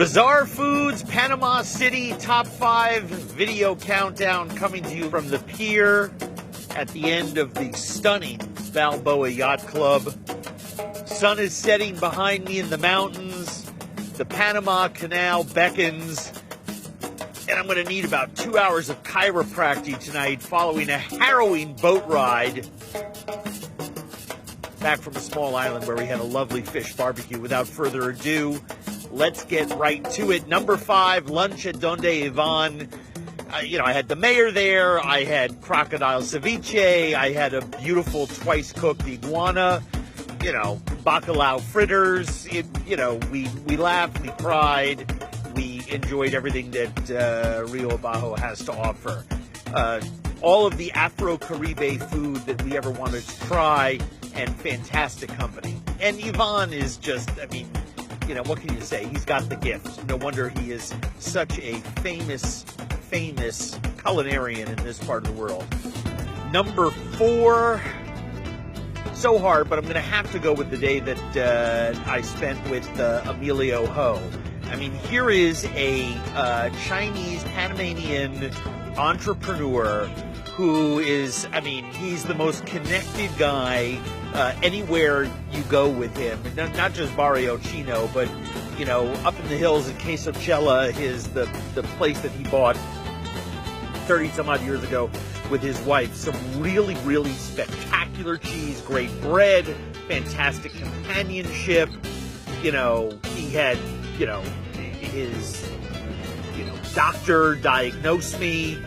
Bizarre Foods, Panama City, top 5 video countdown coming to you from the pier at the end of the stunning Balboa Yacht Club. Sun is setting behind me in the mountains. The Panama Canal beckons. And I'm going to need about 2 hours of chiropractic tonight following a harrowing boat ride back from a small island where we had a lovely fish barbecue. Without further ado, let's get right to it. Number 5, lunch at Donde Ivan. I had the mayor there. I had crocodile ceviche. I had a beautiful twice-cooked iguana. Bacalao fritters. We laughed, we cried. We enjoyed everything that Rio Bajo has to offer. All of the Afro-Caribe food that we ever wanted to try, and fantastic company. And Ivan is just, what can you say? He's got the gift. No wonder he is such a famous culinarian in this part of the world. Number 4, so hard, but I'm going to have to go with the day that I spent with Emilio Ho. Here is a Chinese Panamanian entrepreneur who is, he's the most connected guy anywhere you go with him. Not just Barrio Chino, but, up in the hills in Quesochela is the place that he bought 30-some-odd years ago with his wife. Some really, really spectacular cheese, great bread, fantastic companionship. He had, his, doctor diagnosed me,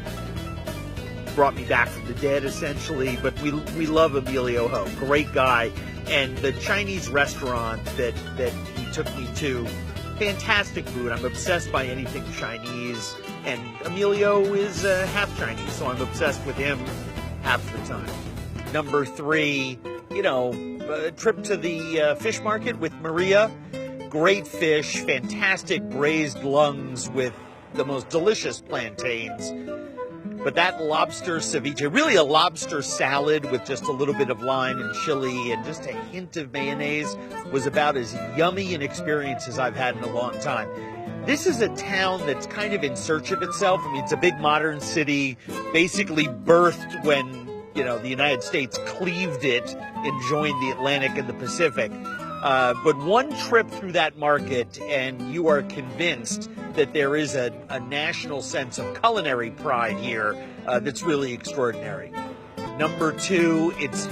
brought me back from the dead, essentially. But we love Emilio Ho, great guy. And the Chinese restaurant that he took me to, fantastic food. I'm obsessed by anything Chinese. And Emilio is half Chinese, so I'm obsessed with him half the time. Number 3, a trip to the fish market with Maria. Great fish, fantastic braised lungs with the most delicious plantains. But that lobster ceviche, really a lobster salad with just a little bit of lime and chili and just a hint of mayonnaise, was about as yummy an experience as I've had in a long time. This is a town that's kind of in search of itself. It's a big modern city, basically birthed when, the United States cleaved it and joined the Atlantic and the Pacific. But one trip through that market and you are convinced that there is a national sense of culinary pride here that's really extraordinary. Number 2, it's,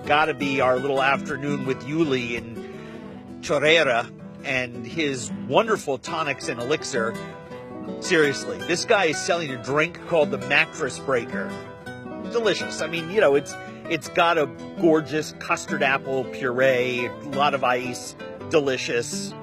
got to be our little afternoon with Yuli in Chorrera and his wonderful tonics and elixir. Seriously, this guy is selling a drink called the Mattress Breaker. Delicious. It's got a gorgeous custard apple puree, a lot of ice, delicious.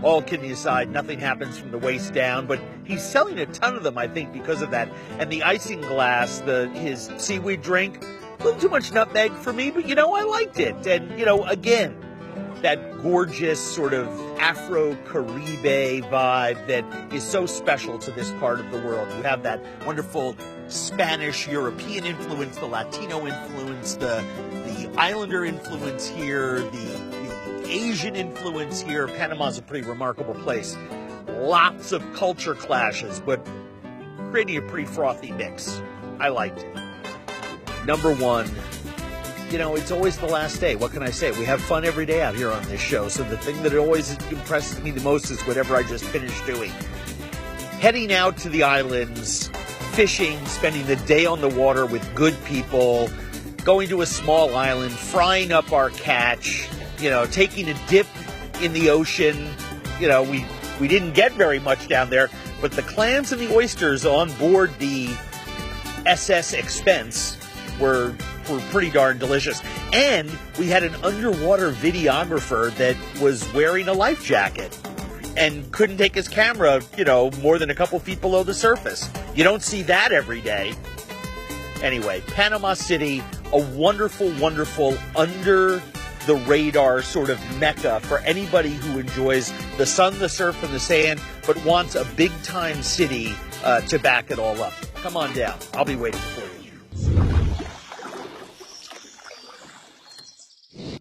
All kidding aside, nothing happens from the waist down, but he's selling a ton of them, I think, because of that. And the icing glass, his seaweed drink, a little too much nutmeg for me, but I liked it. And, again, that gorgeous sort of Afro-Caribe vibe that is so special to this part of the world. You have that wonderful Spanish European influence, the Latino influence, the Islander influence here, the Asian influence here. Panama's a pretty remarkable place. Lots of culture clashes, but creating a pretty frothy mix. I liked it. Number 1, it's always the last day. What can I say? We have fun every day out here on this show. So the thing that always impresses me the most is whatever I just finished doing. Heading out to the islands, fishing, spending the day on the water with good people, going to a small island, frying up our catch, taking a dip in the ocean. We didn't get very much down there, but the clams and the oysters on board the SS Expense were pretty darn delicious. And we had an underwater videographer that was wearing a life jacket and couldn't take his camera, more than a couple feet below the surface. You don't see that every day. Anyway, Panama City, a wonderful, wonderful, under-the-radar sort of mecca for anybody who enjoys the sun, the surf, and the sand, but wants a big-time city to back it all up. Come on down. I'll be waiting for you.